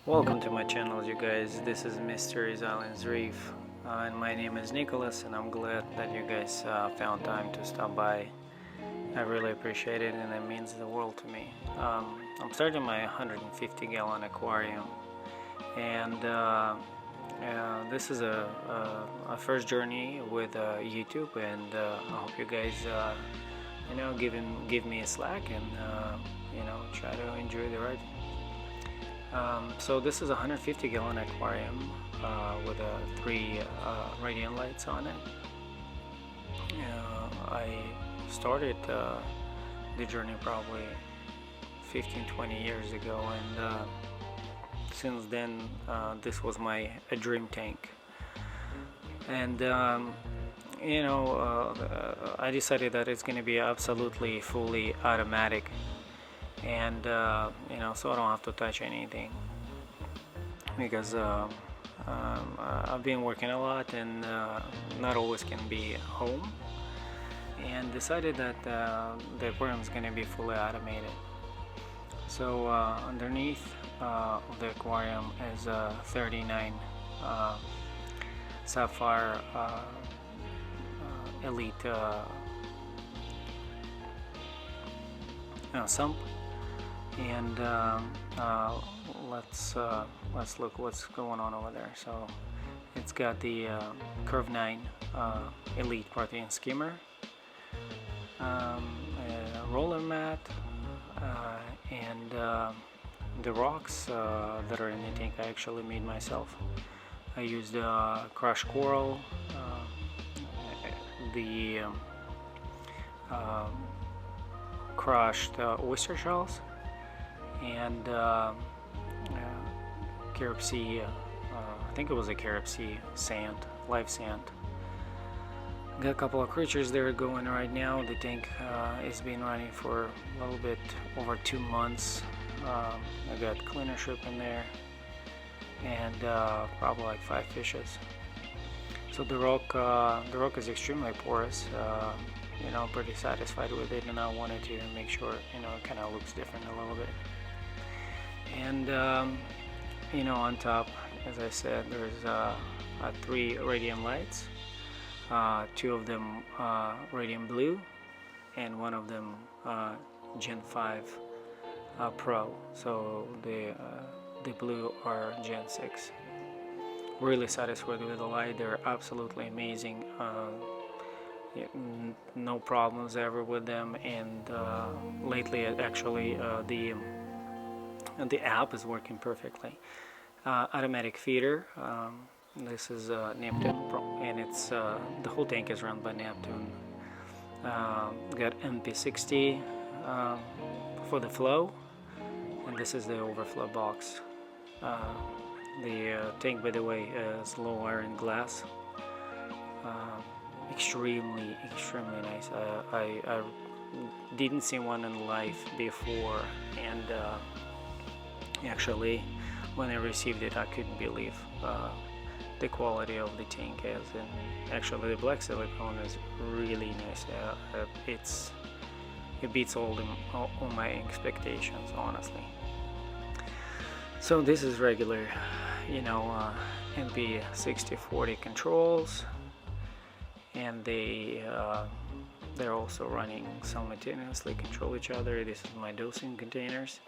Welcome to my channel, you guys. This is Mysteries Islands Reef, and my name is Nicholas, and I'm glad that you guys found time to stop by. I really appreciate it, and it means the world to me. I'm starting my 150-gallon aquarium, and this is a first journey with YouTube, and I hope you guys, give me a slack and try to enjoy the ride. So this is a 150-gallon aquarium with 3 radiant lights on it. I started the journey probably 15-20 years ago, and since then this was my dream tank. And I decided that it's going to be absolutely fully automatic, and so I don't have to touch anything, because I've been working a lot and not always can be home, and decided that the aquarium is going to be fully automated. So underneath of the aquarium is a 39 sapphire elite sump. And let's look what's going on over there. So it's got the Curve 9 elite protein skimmer, a roller mat, and the rocks that are in the tank I actually made myself. I used crushed coral, the crushed oyster shells, and Carib Sea, I think it was a Carib Sea sand, live sand. Got a couple of creatures there going right now. The tank has been running for a little bit over 2 months. I got cleaner shrimp in there, and probably like 5 fishes. So the rock is extremely porous. I'm pretty satisfied with it, and I wanted to make sure it kind of looks different a little bit. And on top, as I said, there's 3 radiant lights, 2 of them radiant blue, and 1 of them Gen 5 Pro. So the blue are Gen 6. Really satisfied with the light. They're absolutely amazing. No problems ever with them, and lately actually the app is working perfectly. Automatic feeder. This is Neptune, and it's the whole tank is run by Neptune. Got MP60 for the flow, and this is the overflow box. The tank, by the way, is low iron glass. Extremely nice. I didn't see one in life before, and actually when I received it I couldn't believe the quality of the tank is. And actually the black silicone is really nice. It beats all my expectations, honestly. So this is regular MP 6040 controls, and they're also running simultaneously, control each other. This is my dosing containers.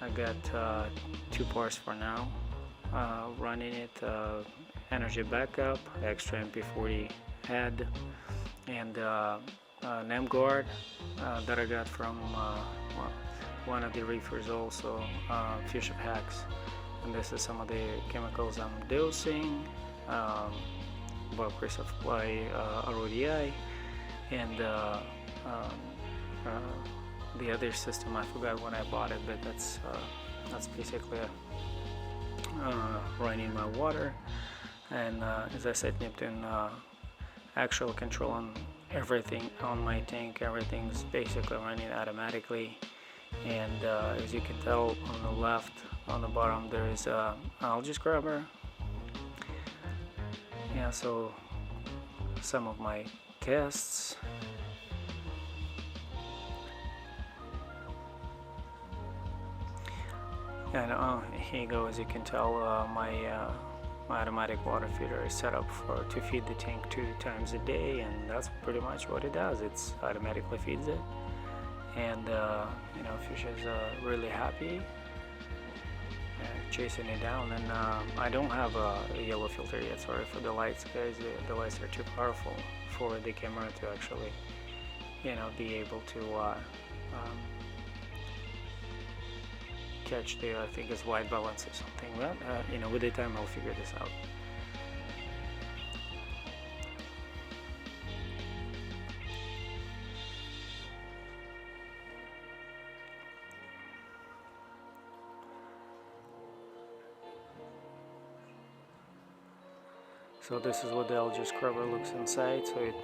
I got 2 parts for now running it. Energy backup, extra MP40 head, and NAM guard that I got from one of the reefers, also Fish of Hacks. And this is some of the chemicals I'm dosing. Bulk resupply RODI, and the other system I forgot when I bought it, but that's basically running my water. And as I said, Neptune actual control on everything on my tank. Everything's basically running automatically, and as you can tell on the left on the bottom there is a algae scrubber. Yeah, so some of my tests. And here you go. As you can tell, my automatic water feeder is set up to feed the tank 2 times a day, and that's pretty much what it does. It's automatically feeds it, and fish is really happy chasing it down. And I don't have a yellow filter yet. Sorry for the lights, guys. The lights are too powerful for the camera to actually be able to catch the, I think it's white balance or something. But with the time I'll figure this out. So this is what the algae scrubber looks inside. So it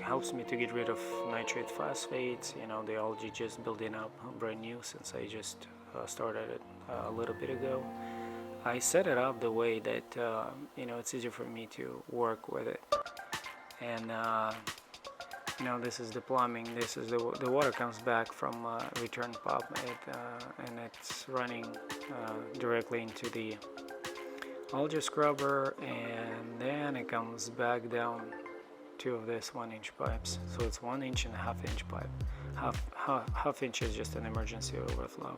helps me to get rid of nitrate phosphates. The algae just building up brand new since I just started it a little bit ago. I set it up the way that it's easier for me to work with it. And this is the plumbing. This is the water comes back from return pump, and it's running directly into the algae scrubber, and then it comes back down two of these 1-inch pipes. So it's 1 inch and a half-inch pipe. Half inch is just an emergency overflow.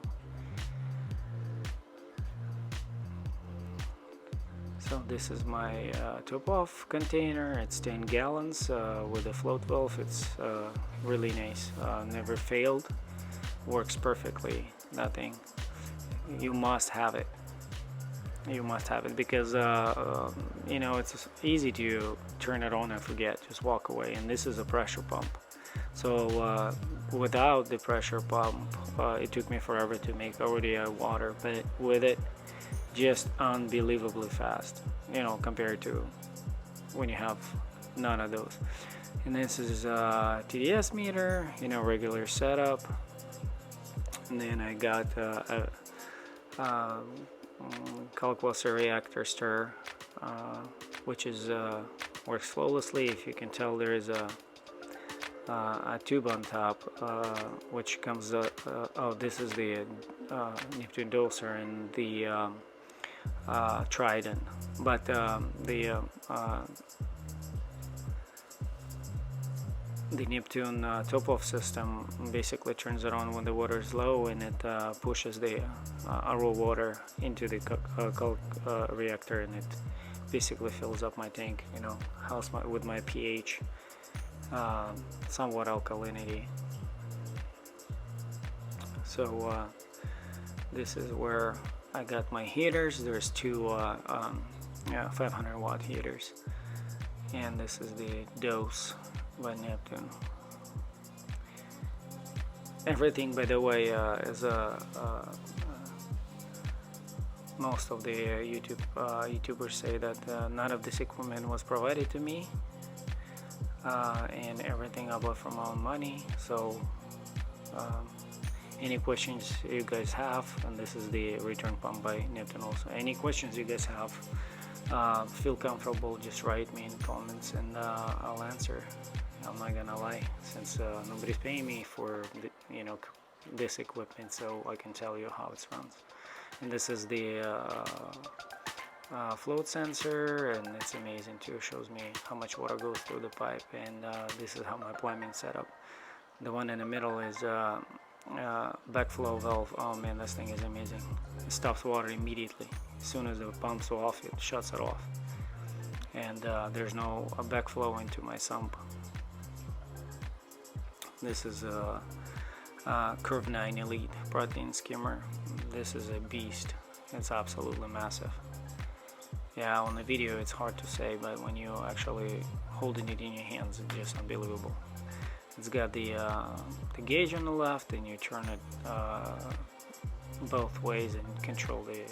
So this is my top-off container. It's 10 gallons with a float valve. It's really nice. Never failed. Works perfectly. Nothing. You must have it. You must have it because it's easy to turn it on and forget, just walk away. And this is a pressure pump, so without the pressure pump it took me forever to make ODI water, but with it, just unbelievably fast, compared to when you have none of those. And this is a TDS meter, regular setup. And then I got a calculus reactor stir, which is works flawlessly. If you can tell, there is a tube on top, which comes this is the Neptune doser and the Trident, but the Neptune top-off system basically turns it on when the water is low, and it pushes the raw water into the reactor, and it basically fills up my tank, helps with my pH, somewhat alkalinity. So this is where I got my heaters. There's two 500 watt heaters, and this is the dose by Neptune. Everything, by the way, is most of the YouTubers say that none of this equipment was provided to me, and everything I bought from my own money. So any questions you guys have, and this is the return pump by Neptune also. Any questions you guys have, feel comfortable, just write me in the comments, and I'll answer. I'm not gonna lie, since nobody's paying me for this equipment, so I can tell you how it runs. And this is the float sensor, and it's amazing too. It shows me how much water goes through the pipe, and this is how my plumbing set up. The one in the middle is backflow valve. Oh man, this thing is amazing. It stops water immediately. As soon as the pump's off, it shuts it off, and there's no backflow into my sump. This is a Curve 9 Elite protein skimmer. This is a beast. It's absolutely massive. Yeah, on the video it's hard to say, but when you actually holding it in your hands, it's just unbelievable. It's got the gauge on the left, and you turn it both ways and control the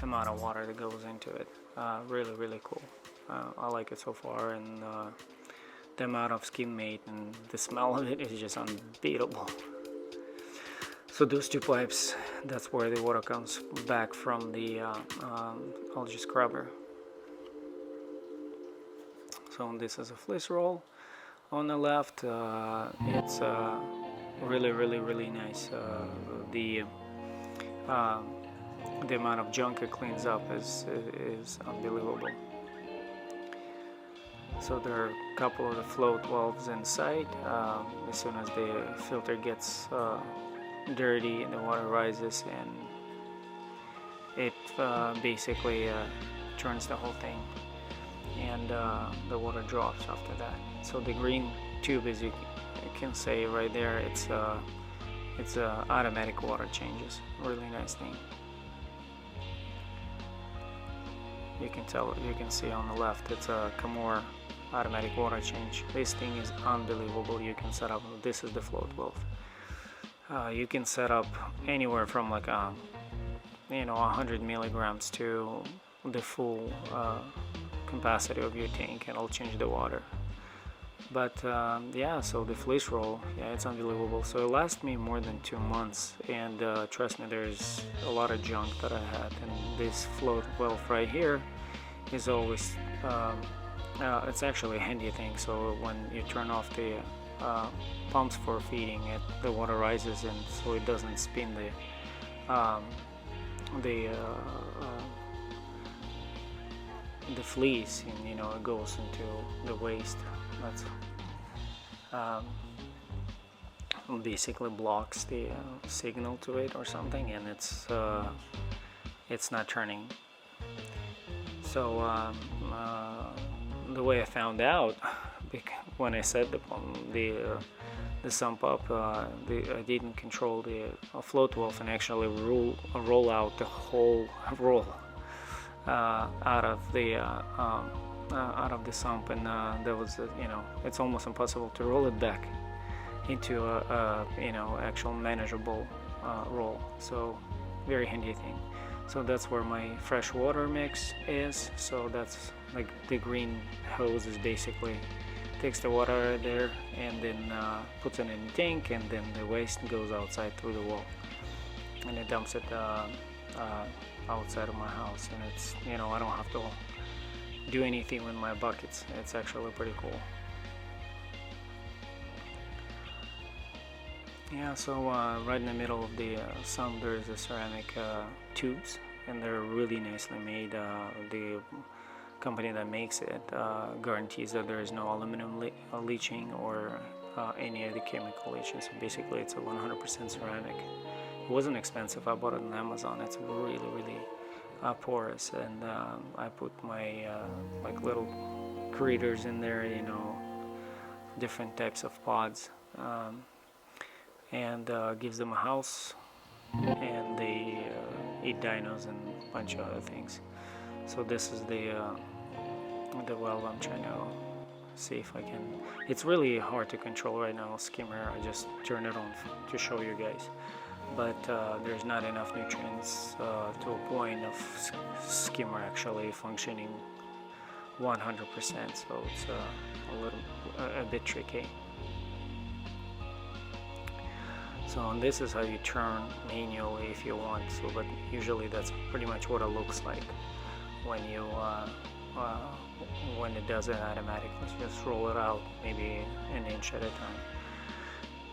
amount of water that goes into it. Really cool. I like it so far, and the amount of skin mate and the smell of it is just unbeatable. So those two pipes, that's where the water comes back from the algae scrubber. So this is a fleece roll. On the left, it's really nice. The amount of junk it cleans up is unbelievable. So there are a couple of the float valves inside. As soon as the filter gets dirty, the water rises and it basically turns the whole thing, and the water drops after that. So the green tube, as you can see right there, it's automatic water changes. Really nice thing. You can see on the left, it's a Acropora automatic water change. This thing is unbelievable. You can set up, this is the float valve. You can set up anywhere from like 100 milligrams to the full capacity of your tank, and it'll change the water. But yeah, so the fleece roll, yeah, it's unbelievable. So it lasts me more than 2 months, and trust me, there's a lot of junk that I had. And this float valve right here is always it's actually a handy thing. So when you turn off the pumps for feeding it, the water rises, and so it doesn't spin the fleece, and it goes into the waste. That's basically blocks the signal to it or something, and it's not turning. So the way I found out, when I set the sump up, I didn't control the float valve and actually roll out the whole roll out of the sump, and that was it's almost impossible to roll it back into a actual manageable roll. So very handy thing. So that's where my fresh water mix is. So that's like the green hose is basically takes the water out of there and then puts it in the tank, and then the waste goes outside through the wall, and it dumps it outside of my house. And it's I don't have to do anything with my buckets. It's actually pretty cool. Yeah, so right in the middle of the sump there's a ceramic tubes, and they're really nicely made. The company that makes it guarantees that there is no aluminum leaching or any of the chemical leaching. So basically it's a 100% ceramic. It wasn't expensive. I bought it on Amazon. It's really porous, and I put my like little critters in there, different types of pods, and gives them a house, and they eat dinos and a bunch of other things. So this is the valve. I'm trying to see if I can. It's really hard to control right now. Skimmer, I just turned it on to show you guys, but there's not enough nutrients to a point of skimmer actually functioning 100%. So it's a bit tricky. So this is how you turn manually if you want. So, but usually that's pretty much what it looks like when you when it does it automatically. Just roll it out maybe an inch at a time.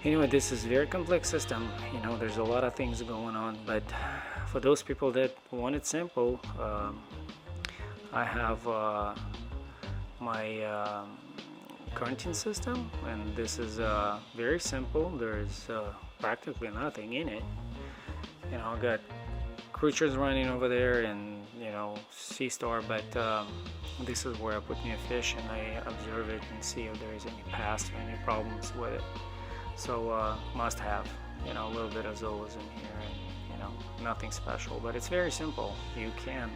Anyway, this is a very complex system. There's a lot of things going on, but for those people that want it simple, I have my quarantine system, and this is very simple. There's practically nothing in it. I got creatures running over there and sea star, but this is where I put new fish, and I observe it and see if there is any past or any problems with it. So must have a little bit of zoas in here, and nothing special, but it's very simple. You can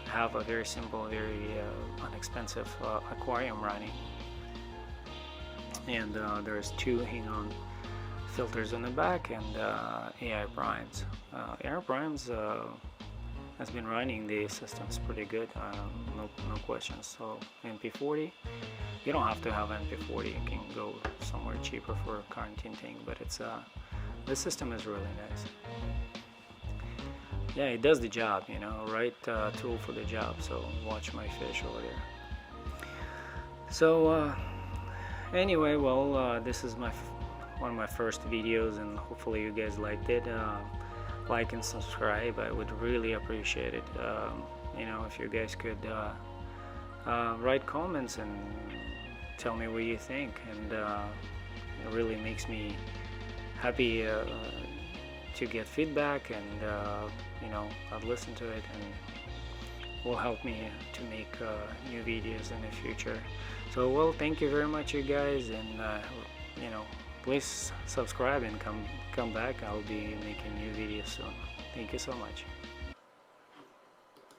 have a very simple, very inexpensive aquarium running, and there's 2 hang-on filters on the back, and AI primes. AI primes has been running the systems pretty good, no questions. So MP40, you don't have to have MP40. You can go somewhere cheaper for a quarantine tank, but it's the system is really nice. Yeah, it does the job, right tool for the job. So watch my fish over there. So anyway, well, this is one of my first videos, and hopefully you guys liked it. Like and subscribe, I would really appreciate it. You know, if you guys could write comments and tell me what you think, and it really makes me happy to get feedback, and you know, I'll listen to it and will help me to make new videos in the future. So well, thank you very much, you guys, and you know, please subscribe and come back. I'll be making new videos soon. Thank you so much.